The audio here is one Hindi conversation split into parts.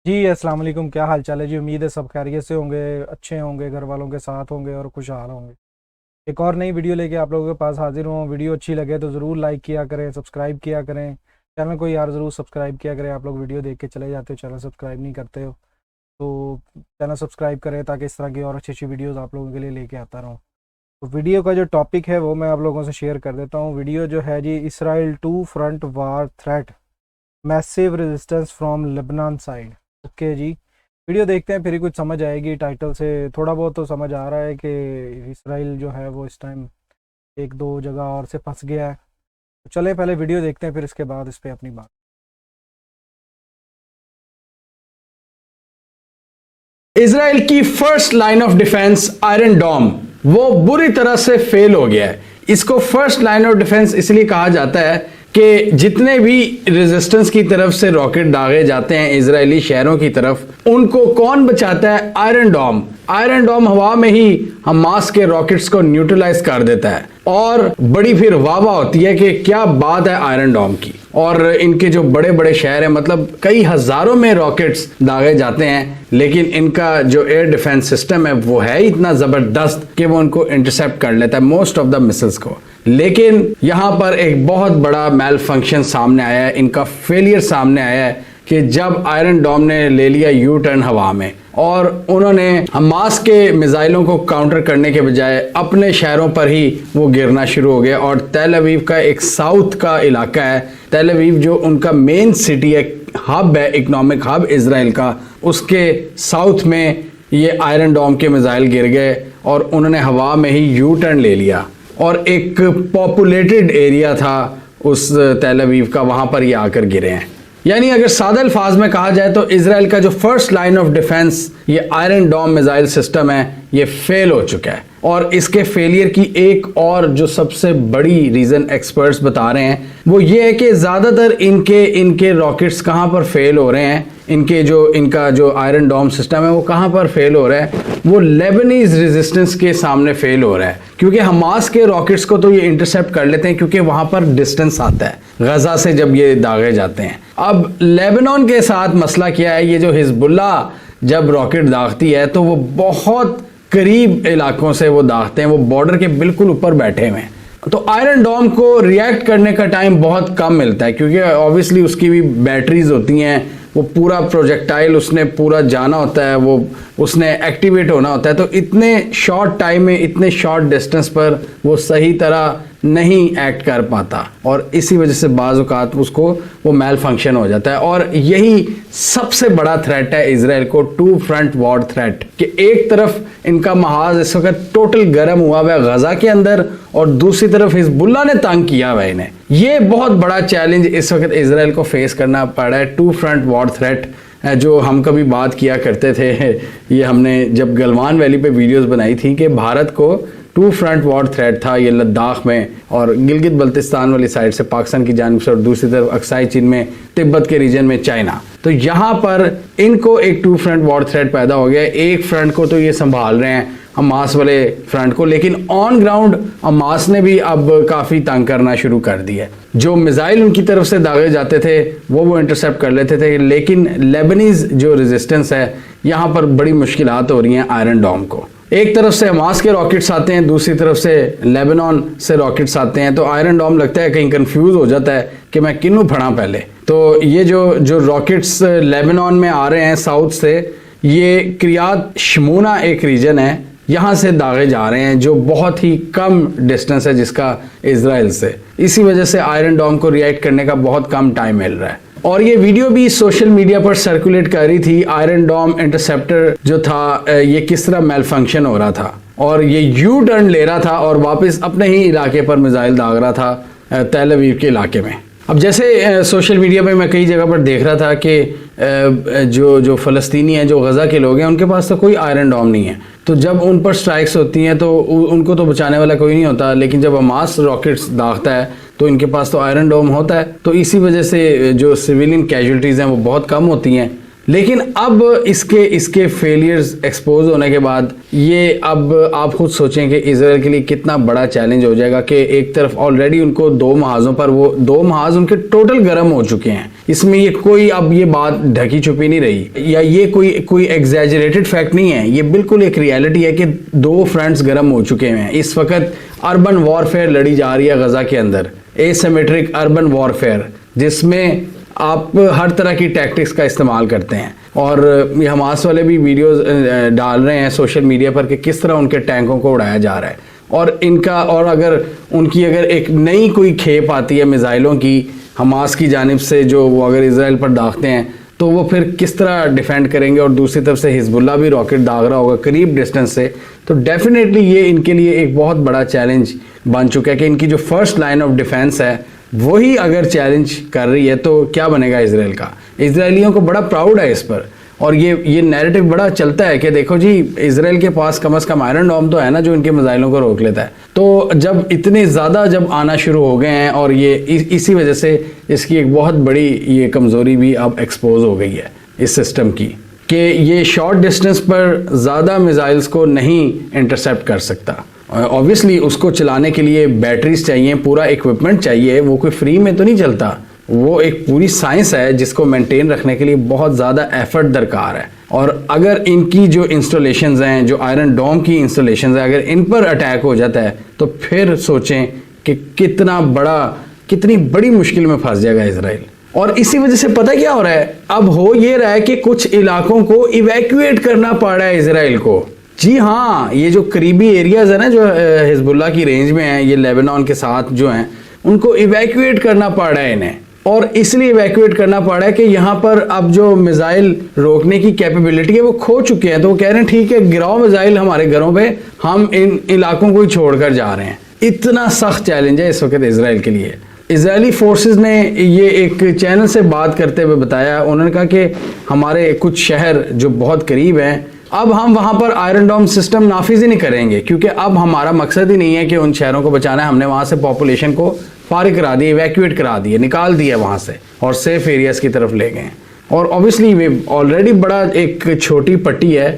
जी अस्सलाम वालेकुम, क्या हाल चाल है जी। उम्मीद है सब खैरियत से होंगे, अच्छे होंगे, घर वालों के साथ होंगे और खुशहाल होंगे। एक और नई वीडियो लेके आप लोगों के पास हाजिर हूँ। वीडियो अच्छी लगे तो ज़रूर लाइक किया करें, सब्सक्राइब किया करें चैनल को यार, ज़रूर सब्सक्राइब किया करें। आप लोग वीडियो देख के चले जाते हो, चैनल सब्सक्राइब नहीं करते हो, तो चैनल सब्सक्राइब करें ताकि इस तरह की और अच्छी अच्छी वीडियोज़ आप लोगों के लिए लेके आता रहूँ। तो वीडियो का जो टॉपिक है वो मैं आप लोगों से शेयर कर देता हूँ। वीडियो जो है जी, Israel two front war threat, massive resistance from Lebanon side. Okay जी, वीडियो देखते हैं फिर ही कुछ समझ आएगी। टाइटल से थोड़ा बहुत तो समझ आ रहा है कि इसराइल जो है वो इस टाइम एक दो जगह और से फंस गया है। तो चले पहले वीडियो देखते हैं, फिर इसके बाद इस पर अपनी बात। इजराइल की first line of defence Iron Dome वो बुरी तरह से फेल हो गया है। इसको फर्स्ट लाइन ऑफ डिफेंस इसलिए कहा जाता है कि जितने भी रेजिस्टेंस की तरफ से रॉकेट दागे जाते हैं इजरायली शहरों की तरफ, उनको कौन बचाता है? आयरन डोम। आयरन डोम हवा में ही हमास के रॉकेट्स को न्यूट्रलाइज कर देता है और बड़ी फिर वाह होती है कि क्या बात है आयरन डोम की। और इनके जो बड़े बड़े शहर हैं, मतलब कई हजारों में रॉकेट्स दागे जाते हैं, लेकिन इनका जो एयर डिफेंस सिस्टम है वो है इतना जबरदस्त कि वो उनको इंटरसेप्ट कर लेता है मोस्ट ऑफ द मिसाइल्स को। लेकिन यहां पर एक बहुत बड़ा मेल फंक्शन सामने आया है, इनका फेलियर सामने आया है कि जब आयरन डोम ने ले लिया यू टर्न हवा में और उन्होंने हमास के मिसाइलों को काउंटर करने के बजाय अपने शहरों पर ही वो गिरना शुरू हो गया। और तेल अवीव का एक साउथ का इलाका है, तेल अवीव जो उनका मेन सिटी है, हब है, इकोनॉमिक हब इजराइल का, उसके साउथ में ये आयरन डोम के मिसाइल गिर गए और उन्होंने हवा में ही यू टर्न ले लिया। और एक पॉपुलेटेड एरिया था उस तेल अवीव का, वहां पर ये आकर गिरे हैं। यानी अगर सादा अल्फाज में कहा जाए तो इजराइल का जो फर्स्ट लाइन ऑफ डिफेंस ये आयरन डोम मिसाइल सिस्टम है, ये फेल हो चुका है। और इसके फेलियर की एक और जो सबसे बड़ी रीजन एक्सपर्ट्स बता रहे हैं वो ये है कि ज्यादातर इनके रॉकेट्स कहां पर फेल हो रहे हैं, इनका जो आयरन डोम सिस्टम है वो कहां पर फेल हो रहा है? वो लेबनीज रेजिस्टेंस के सामने फेल हो रहा है। क्योंकि हमास के रॉकेट्स को तो ये इंटरसेप्ट कर लेते हैं क्योंकि वहां पर डिस्टेंस आता है गजा से जब ये दागे जाते हैं। अब लेबनान के साथ मसला क्या है, ये जो हिजबुल्ला जब रॉकेट दागती है तो वो बहुत करीब इलाकों से वो दागते हैं, वो बॉर्डर के बिल्कुल ऊपर बैठे हुए हैं। तो आयरन डोम को रिएक्ट करने का टाइम बहुत कम मिलता है क्योंकि ऑब्वियसली उसकी भी बैटरीज होती हैं, वो पूरा प्रोजेक्टाइल उसने पूरा जाना होता है, वो उसने एक्टिवेट होना होता है। तो इतने शॉर्ट टाइम में, इतने शॉर्ट डिस्टेंस पर वो सही तरह नहीं एक्ट कर पाता और इसी वजह से बाज़ औक़ात उसको वो मेल फंक्शन हो जाता है। और यही सबसे बड़ा थ्रेट है इजराइल को, टू फ्रंट वॉर थ्रेट, कि एक तरफ इनका महाज इस वक्त टोटल गर्म हुआ हुआ है गजा के अंदर और दूसरी तरफ हिजबुल्ला ने तंग किया हुआ है इन्हें। ये बहुत बड़ा चैलेंज इस वक्त इजराइल को फेस करना पड़ा है, टू फ्रंट वॉर थ्रेट, जो हम कभी बात किया करते थे। ये हमने जब गलवान वैली पे वीडियोस बनाई थी कि भारत को टू फ्रंट वॉर थ्रेट था, ये लद्दाख में और गिलगित बल्तिस्तान वाली साइड से पाकिस्तान की जानिब से और दूसरी तरफ अक्साई चीन में, तिब्बत के रीजन में चाइना। तो यहाँ पर इनको एक टू फ्रंट वॉर थ्रेट पैदा हो गया। एक फ्रंट को तो ये संभाल रहे हैं हमास वाले फ्रंट को, लेकिन ऑन ग्राउंड हमास ने भी अब काफ़ी तंग करना शुरू कर दिया है। जो मिसाइल उनकी तरफ से दागे जाते थे वो इंटरसेप्ट कर लेते थे, लेकिन लेबनीज जो रेजिस्टेंस है यहाँ पर बड़ी मुश्किलात हो रही हैं आयरन डोम को। एक तरफ से हमास के रॉकेट्स आते हैं, दूसरी तरफ से लेबनान से रॉकेट्स आते हैं, तो आयरन डोम लगता है कहीं कंफ्यूज हो जाता है कि मैं किन्नू फड़ा पहले। तो ये जो रॉकेट्स लेबनान में आ रहे हैं साउथ से, ये क्रियात शमूना एक रीजन है, यहाँ से दागे जा रहे हैं जो बहुत ही कम डिस्टेंस है जिसका इजराइल से। इसी वजह से आयरन डोम को रिएक्ट करने का बहुत कम टाइम मिल रहा है। और ये वीडियो भी सोशल मीडिया पर सर्कुलेट कर रही थी, आयरन डोम इंटरसेप्टर जो था ये किस तरह मेल फंक्शन हो रहा था और ये यू टर्न ले रहा था और वापस अपने ही इलाके पर मिसाइल दाग रहा था तेल अवीव के इलाके में। अब जैसे सोशल मीडिया पे मैं कई जगह पर देख रहा था कि जो फ़लस्तीनी हैं, जो गज़ा के लोग हैं, उनके पास तो कोई आयरन डोम नहीं है। तो जब उन पर स्ट्राइक्स होती हैं तो उनको तो बचाने वाला कोई नहीं होता, लेकिन जब हमास रॉकेट्स दागता है तो इनके पास तो आयरन डोम होता है। तो इसी वजह से जो सिविलियन कैजुअल्टीज़ हैं वो बहुत कम होती हैं। लेकिन अब इसके फेलियर्स एक्सपोज होने के बाद ये अब आप खुद सोचें कि इजराइल के लिए कितना बड़ा चैलेंज हो जाएगा कि एक तरफ ऑलरेडी उनको 2 महाजों पर वो 2 महाज उनके टोटल गर्म हो चुके हैं। इसमें ये कोई अब ये बात ढकी छुपी नहीं रही या ये कोई एग्जैजरेटेड फैक्ट नहीं है, ये बिल्कुल एक रियलिटी है कि 2 फ्रंट्स गर्म हो चुके हैं। इस वक्त अर्बन वॉरफेयर लड़ी जा रही है गजा के अंदर, एसिमेट्रिक अर्बन वॉरफेयर, जिसमें आप हर तरह की टैक्टिक्स का इस्तेमाल करते हैं। और ये हमास वाले भी वीडियोस डाल रहे हैं सोशल मीडिया पर कि किस तरह उनके टैंकों को उड़ाया जा रहा है। और अगर उनकी एक नई कोई खेप आती है मिज़ाइलों की हमास की जानिब से, जो वो अगर इजराइल पर दागते हैं तो वो फिर किस तरह डिफेंड करेंगे। और दूसरी तरफ से हिजबुल्ला भी रॉकेट दाग रहा होगा करीब डिस्टेंस से, तो डेफिनेटली ये इनके लिए एक बहुत बड़ा चैलेंज बन चुका है कि इनकी जो फर्स्ट लाइन ऑफ डिफेंस है वही अगर चैलेंज कर रही है तो क्या बनेगा इजराइल का। इजरायलियों को बड़ा प्राउड है इस पर, और ये नैरेटिव बड़ा चलता है कि देखो जी इजराइल के पास कम से कम आयरन डोम तो है ना जो इनके मिसाइलों को रोक लेता है। तो जब इतने ज़्यादा जब आना शुरू हो गए हैं और ये इसी वजह से इसकी एक बहुत बड़ी ये कमज़ोरी भी अब एक्सपोज हो गई है इस सिस्टम की कि ये शॉर्ट डिस्टेंस पर ज़्यादा मिसाइल्स को नहीं इंटरसेप्ट कर सकता। ऑब्वियसली उसको चलाने के लिए बैटरीज चाहिए, पूरा इक्विपमेंट चाहिए, वो कोई फ्री में तो नहीं चलता, वो एक पूरी साइंस है जिसको मेंटेन रखने के लिए बहुत ज़्यादा एफर्ट दरकार है। और अगर इनकी जो इंस्टॉलेशंस हैं, जो आयरन डोम की इंस्टॉलेशंस हैं, अगर इन पर अटैक हो जाता है तो फिर सोचें कि कितनी बड़ी मुश्किल में फंस जाएगा इजराइल। और इसी वजह से पता क्या हो रहा है, अब हो ये रहा है कि कुछ इलाकों को इवैक्यूएट करना पड़ रहा है इजराइल को। जी हाँ, ये जो करीबी एरियाज है ना जो हिजबुल्ला की रेंज में हैं, ये लेबनान के साथ जो हैं, उनको इवैक्यूएट करना पड़ रहा है इन्हें। और इसलिए इवैक्यूएट करना पड़ रहा है कि यहाँ पर अब जो मिसाइल रोकने की कैपेबिलिटी है वो खो चुके हैं। तो वो कह रहे हैं ठीक है गिराओ मिसाइल हमारे घरों पे, हम इन इलाकों को ही छोड़कर जा रहे हैं। इतना सख्त चैलेंज है इस वक्त इजराइल के लिए। इजरायली फोर्सेस ने ये एक चैनल से बात करते हुए बताया, उन्होंने कहा कि हमारे कुछ शहर जो बहुत करीब हैं, अब हम वहाँ पर आयरन डोम सिस्टम नाफिज ही नहीं करेंगे, क्योंकि अब हमारा मकसद ही नहीं है कि उन शहरों को बचाना है। हमने वहाँ से पॉपुलेशन को फारिग करा दिए, इवैक्यूएट करा दिए, निकाल दिया वहाँ से और सेफ एरियाज़ की तरफ ले गए। और ऑब्वियसली वे ऑलरेडी बड़ा एक छोटी पट्टी है,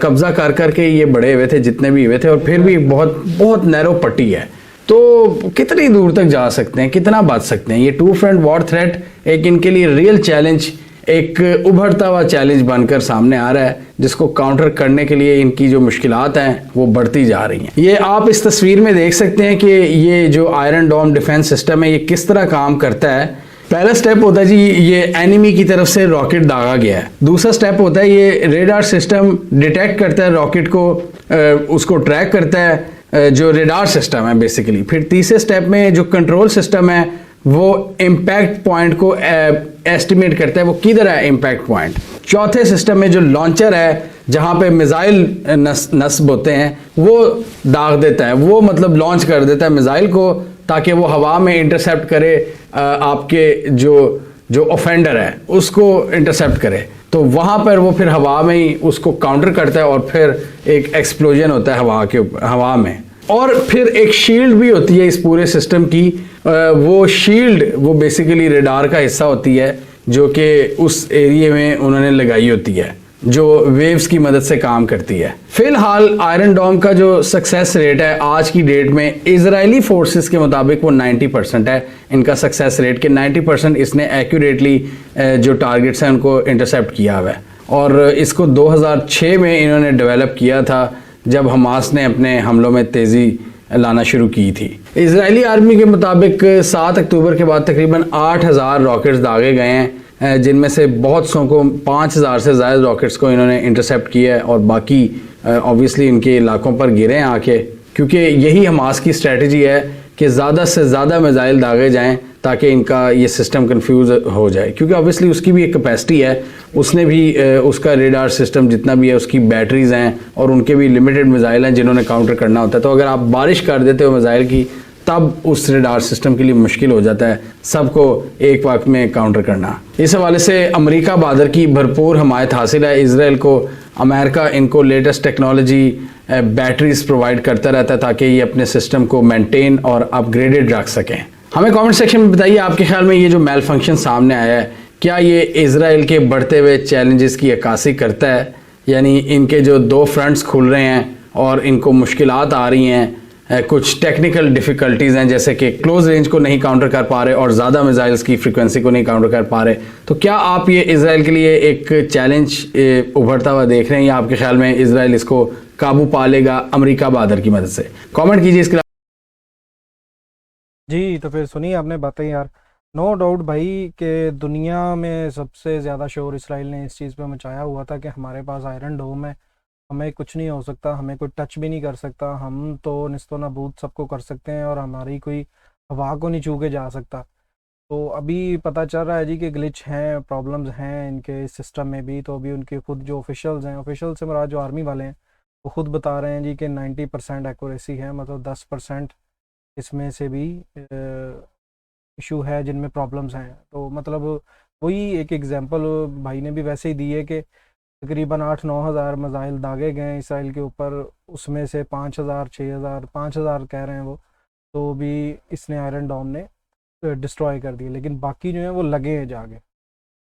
कब्ज़ा कर करके ये बड़े हुए थे जितने भी हुए थे, और फिर भी बहुत नैरो पट्टी है। तो कितनी दूर तक जा सकते हैं, कितना बच सकते हैं। ये 2 फ्रंट वॉर थ्रेट एक इनके लिए रियल चैलेंज, एक उभरता हुआ चैलेंज बनकर सामने आ रहा है, जिसको काउंटर करने के लिए इनकी जो मुश्किलात हैं वो बढ़ती जा रही हैं। ये आप इस तस्वीर में देख सकते हैं कि ये जो आयरन डोम डिफेंस सिस्टम है ये किस तरह काम करता है। पहला स्टेप होता है जी ये एनिमी की तरफ से रॉकेट दागा गया है। दूसरा स्टेप होता है ये रेडार सिस्टम डिटेक्ट करता है रॉकेट को, उसको ट्रैक करता है जो रेडार सिस्टम है बेसिकली। फिर तीसरे स्टेप में जो कंट्रोल सिस्टम है वो इम्पैक्ट पॉइंट को एस्टिमेट करता है, वो किधर है इम्पैक्ट पॉइंट। चौथे सिस्टम में जो लॉन्चर है जहाँ पे मिसाइल नस्ब होते हैं वो दाग देता है, वो मतलब लॉन्च कर देता है मिसाइल को, ताकि वो हवा में इंटरसेप्ट करे, आपके जो ऑफेंडर है उसको इंटरसेप्ट करे। तो वहाँ पर वो फिर हवा में ही उसको काउंटर करता है और फिर एक एक्सप्लोजन होता है हवा में। और फिर एक शील्ड भी होती है इस पूरे सिस्टम की, वो शील्ड वो बेसिकली रेडार का हिस्सा होती है जो कि उस एरिया में उन्होंने लगाई होती है, जो वेव्स की मदद से काम करती है। फिलहाल आयरन डोम का जो सक्सेस रेट है आज की डेट में इजरायली फोर्सेस के मुताबिक वो 90% है इनका सक्सेस रेट, के 90% इसने एक्यूरेटली जो टारगेट्स हैं उनको इंटरसेप्ट किया हुआ है। और इसको 2006 में इन्होंने डेवलप किया था जब हमास ने अपने हमलों में तेज़ी लाना शुरू की थी। इजरायली आर्मी के मुताबिक 7 अक्टूबर के बाद तकरीबन 8000 रॉकेट्स दागे गए हैं, जिनमें से बहुत सौ को 5000 से ज़्यादा रॉकेट्स को इन्होंने इंटरसेप्ट किया है और बाकी ऑब्वियसली इनके इलाकों पर गिरे हैं आके, क्योंकि यही हमास की स्ट्रेटजी है कि ज़्यादा से ज़्यादा मिसाइल दागे जाएं ताकि इनका ये सिस्टम कंफ्यूज हो जाए। क्योंकि ऑब्वियसली उसकी भी एक कैपेसिटी है, उसने भी उसका रेडार सिस्टम जितना भी है उसकी बैटरीज हैं और उनके भी लिमिटेड मिसाइल हैं जिन्होंने काउंटर करना होता है। तो अगर आप बारिश कर देते हो मिसाइल की तब उस रेडार सिस्टम के लिए मुश्किल हो जाता है सबको एक वक्त में काउंटर करना। इस हवाले से अमेरिका बहादुर की भरपूर हमायत हासिल है इजराइल को। अमेरिका इनको लेटेस्ट टेक्नोलॉजी बैटरीज प्रोवाइड करता रहता है ताकि ये अपने सिस्टम को मेंटेन और अपग्रेडेड रख सकें। हमें कमेंट सेक्शन में बताइए आपके ख्याल में ये जो मेल फंक्शन सामने आया है क्या ये इज़राइल के बढ़ते हुए चैलेंजेस की अक्कासी करता है? यानी इनके जो दो फ्रंट्स खुल रहे हैं और इनको मुश्किलात आ रही हैं, कुछ टेक्निकल डिफ़िकल्टीज़ हैं, जैसे कि क्लोज रेंज को नहीं काउंटर कर पा रहे और ज़्यादा मिसाइल्स की फ्रीक्वेंसी को नहीं काउंटर कर पा रहे, तो क्या आप ये इज़राइल के लिए एक चैलेंज उभरता हुआ देख रहे हैं, या आपके ख्याल में इज़राइल इसको काबू पा लेगा अमेरिका बहादुर की मदद से? कमेंट कीजिए इसके। जी, तो फिर सुनिए आपने बातें यार। नो डाउट भाई कि दुनिया में सबसे ज़्यादा शोर इसराइल ने इस चीज़ पे मचाया हुआ था कि हमारे पास आयरन डोम है, हमें कुछ नहीं हो सकता, हमें कोई टच भी नहीं कर सकता, हम तो निस्तो नाबूद सबको कर सकते हैं और हमारी कोई हवा को नहीं छू के जा सकता। तो अभी पता चल रहा है जी कि ग्लिच हैं, प्रॉब्लम्स हैं इनके सिस्टम में भी। तो अभी उनके खुद जो ऑफिशियल्स हैं, ऑफिशियल से मुराद जो आर्मी वाले हैं, वो खुद बता रहे हैं जी कि 90% एक्यूरेसी है, मतलब 10% इसमें से भी इशू है जिनमें प्रॉब्लम्स हैं। तो मतलब वही एक एग्जांपल भाई ने भी वैसे ही दी है कि तकरीबन 8-9 हज़ार मिसाइल दागे गए हैं इसराइल के ऊपर, उसमें से 5,000 6,000 5,000 कह रहे हैं वो, तो भी इसने आयरन डोम ने डिस्ट्रॉय कर दिए, लेकिन बाकी जो है वो लगे हैं जाके।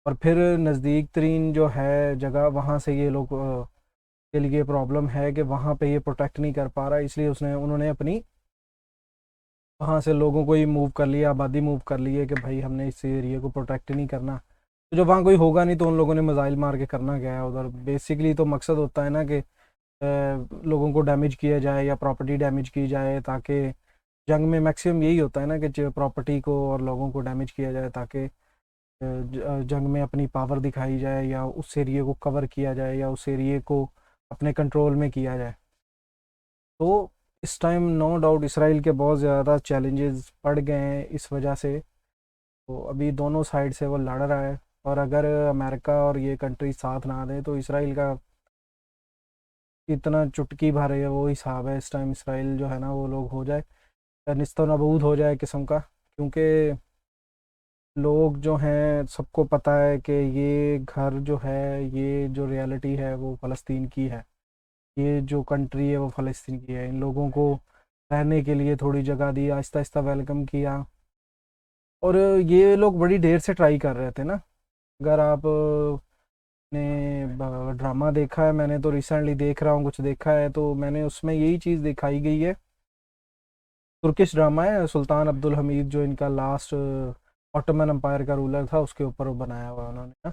और फिर नज़दीक तरीन जो है जगह, वहाँ से ये लोग के लिए प्रॉब्लम है कि वहाँ पे ये प्रोटेक्ट नहीं कर पा रहा, इसलिए उसने उन्होंने अपनी वहाँ से लोगों को ही मूव कर लिया, आबादी मूव कर ली है कि भाई हमने इस एरिया को प्रोटेक्ट नहीं करना। तो जब वहाँ कोई होगा नहीं तो उन लोगों ने मिसाइल मार के करना क्या है उधर। बेसिकली तो मकसद होता है ना कि लोगों को डैमेज किया जाए या प्रॉपर्टी डैमेज की जाए, ताकि जंग में मैक्सिमम यही होता है ना कि प्रॉपर्टी को और लोगों को डैमेज किया जाए, ताकि जंग में अपनी पावर दिखाई जाए या उस एरिया को कवर किया जाए या उस एरिया को अपने कंट्रोल में किया जाए। तो इस टाइम नो डाउट इसराइल के बहुत ज़्यादा चैलेंजेस बढ़ गए हैं इस वजह से। तो अभी दोनों साइड से वो लड़ रहा है, और अगर अमेरिका और ये कंट्री साथ ना दें तो इसराइल का इतना चुटकी भर है वो हिसाब है। इस टाइम इसराइल जो है ना वो लोग हो जाए, निस्तो नाबूद हो जाए किस्म का, क्योंकि लोग जो हैं सबको पता है कि ये घर जो है, ये जो रियलिटी है वो फ़लस्तीन की है, ये जो कंट्री है वो फ़लस्तीन की है। इन लोगों को रहने के लिए थोड़ी जगह दी, आहिस्ता आहिस्ता वेलकम किया, और ये लोग बड़ी देर से ट्राई कर रहे थे ना। अगर आप ने ड्रामा देखा है, मैंने तो रिसेंटली देख रहा हूँ कुछ देखा है, तो मैंने उसमें यही चीज़ दिखाई गई है। तुर्किश ड्रामा है, सुल्तान अब्दुल हमीद जो इनका लास्ट ऑटोमन एम्पायर का रूलर था, उसके ऊपर वो बनाया हुआ है उन्होंने ना।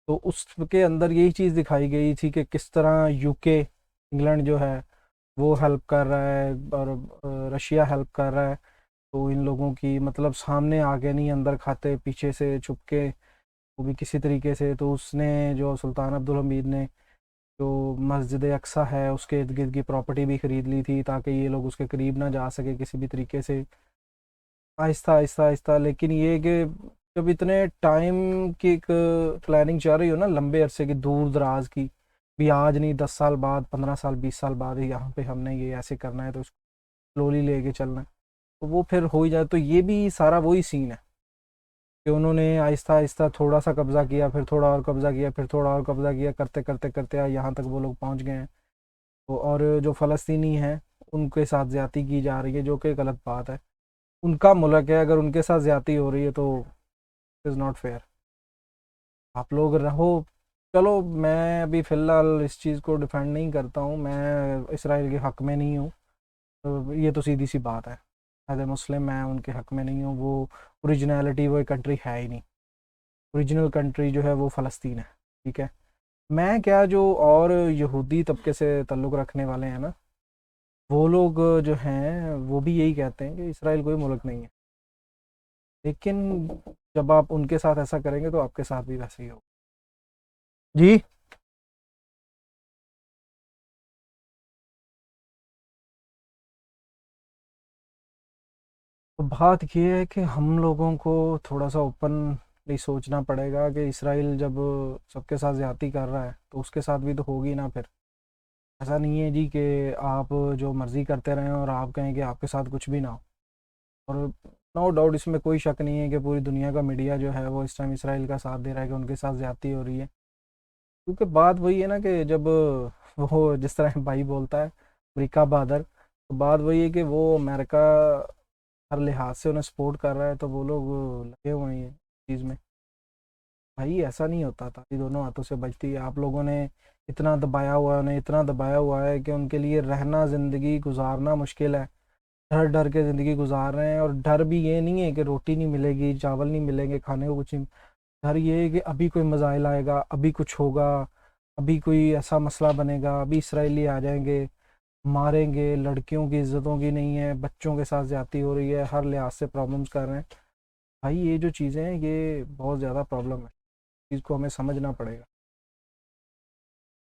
तो उसके अंदर यही चीज़ दिखाई गई थी कि किस तरह यूके, इंग्लैंड जो है वो हेल्प कर रहा है और रशिया हेल्प कर रहा है। तो इन लोगों की मतलब सामने आगे नहीं, अंदर खाते पीछे से छुप के, वो भी किसी तरीके से। तो उसने जो सुल्तान अब्दुल हमीद ने जो मस्जिद अक्सा है उसके इर्द गिर्द की प्रॉपर्टी भी ख़रीद ली थी, ताकि ये लोग उसके करीब ना जा सके किसी भी तरीके से, आहिस्ता आहिस्ता आहिस्ता। लेकिन ये कि जब इतने टाइम की एक प्लानिंग चल रही हो ना, लंबे अरसे की, दूर दराज की, भी आज नहीं 10 साल बाद, 15 साल 20 साल बाद ही यहाँ पे हमने ये ऐसे करना है, तो इसको स्लोली लेके चलना है, तो वो फिर हो ही जाए। तो ये भी सारा वही सीन है कि उन्होंने आहिस्ता आहिस्ता थोड़ा सा कब्ज़ा किया, फिर थोड़ा और कब्ज़ा किया, फिर थोड़ा और कब्ज़ा किया, करते करते करते आज यहाँ तक वो लोग पहुँच गए हैं। तो और जो फ़लस्तीनी हैं उनके साथ ज़्यादती की जा रही है, जो कि गलत बात है। उनका मुल्क है, अगर उनके साथ ज़्यादती हो रही है तो इज़ नॉट फेयर। आप लोग रहो। चलो, मैं अभी फ़िलहाल इस चीज़ को डिफेंड नहीं करता हूँ, मैं इसराइल के हक़ में नहीं हूँ। तो ये तो सीधी सी बात है, एज ए मुस्लिम मैं उनके हक़ में नहीं हूँ। वो ओरिजिनलिटी वो एक कंट्री है ही नहीं। ओरिजिनल कंट्री जो है वो फ़लस्तीन है, ठीक है। मैं क्या, जो और यहूदी तबके से ताल्लुक़ रखने वाले हैं ना, वो लोग जो हैं वो भी यही कहते हैं कि इसराइल कोई मुल्क नहीं है। लेकिन जब आप उनके साथ ऐसा करेंगे तो आपके साथ भी वैसे ही होगा। जी। तो बात ये है कि हम लोगों को थोड़ा सा ओपनली सोचना पड़ेगा कि इसराइल जब सबके साथ ज़्यादती कर रहा है तो उसके साथ भी तो होगी ना फिर। ऐसा नहीं है जी कि आप जो मर्ज़ी करते रहें और आप कहें कि आपके साथ कुछ भी ना हो। और नो डाउट इसमें कोई शक नहीं है कि पूरी दुनिया का मीडिया जो है वो इस टाइम इसराइल का साथ दे रहा है कि उनके साथ ज़्यादती हो रही है। क्योंकि बात वही है ना कि जब वो जिस तरह भाई बोलता है अमेरिका बहादुर, तो बात वही है कि वो अमेरिका हर लिहाज से उन्हें सपोर्ट कर रहा है, तो वो लोग लगे हुए हैं ये चीज़ में। भाई ऐसा नहीं होता, ताली दोनों हाथों से बजती है। आप लोगों ने इतना दबाया हुआ है, उन्हें इतना दबाया हुआ है कि उनके लिए रहना, ज़िंदगी गुजारना मुश्किल है। डर डर के ज़िंदगी गुजार रहे हैं, और डर भी ये नहीं है कि रोटी नहीं मिलेगी, चावल नहीं मिलेंगे, खाने को कुछ नहीं। डर ये है कि अभी कोई मज़ाइल आएगा, अभी कुछ होगा, अभी कोई ऐसा मसला बनेगा, अभी इसराइली आ जाएंगे, मारेंगे, लड़कियों की इज्जतों की नहीं है, बच्चों के साथ ज्यादती हो रही है, हर लिहाज से प्रॉब्लम्स कर रहे हैं। भाई ये जो चीज़ें हैं ये बहुत ज़्यादा प्रॉब्लम है, चीज़ को हमें समझना पड़ेगा।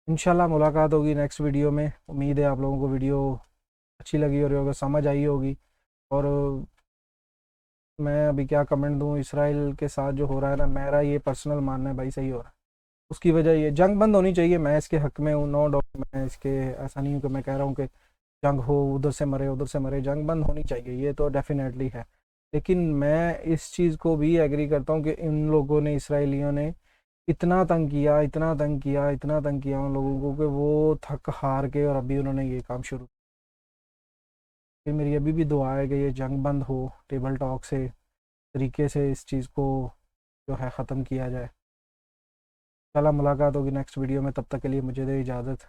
इंशाल्लाह मुलाकात होगी नेक्स्ट वीडियो में। उम्मीद है आप लोगों को वीडियो अच्छी लगी और होगी, समझ आई होगी। और मैं अभी क्या कमेंट दूँ, इसराइल के साथ जो हो रहा है ना, मेरा ये पर्सनल मानना है भाई सही हो रहा है। उसकी वजह ये जंग बंद होनी चाहिए, मैं इसके हक में हूँ, नो डाउट। मैं इसके ऐसा नहीं हूँ कि मैं कह रहा हूँ कि जंग हो, उधर से मरे उधर से मरे, जंग बंद होनी चाहिए, ये तो डेफिनेटली है। लेकिन मैं इस चीज़ को भी एग्री करता हूँ कि इन लोगों ने, इसराइलियों ने इतना तंग किया, इतना तंग किया, इतना तंग किया उन लोगों को कि वो थक हार के और अभी उन्होंने ये काम शुरू किया। मेरी अभी भी दुआ है कि ये जंग बंद हो, टेबल टॉक से तरीके से इस चीज़ को जो है ख़त्म किया जाए। चला मुलाकात होगी नेक्स्ट वीडियो में, तब तक के लिए मुझे दे इजाज़त।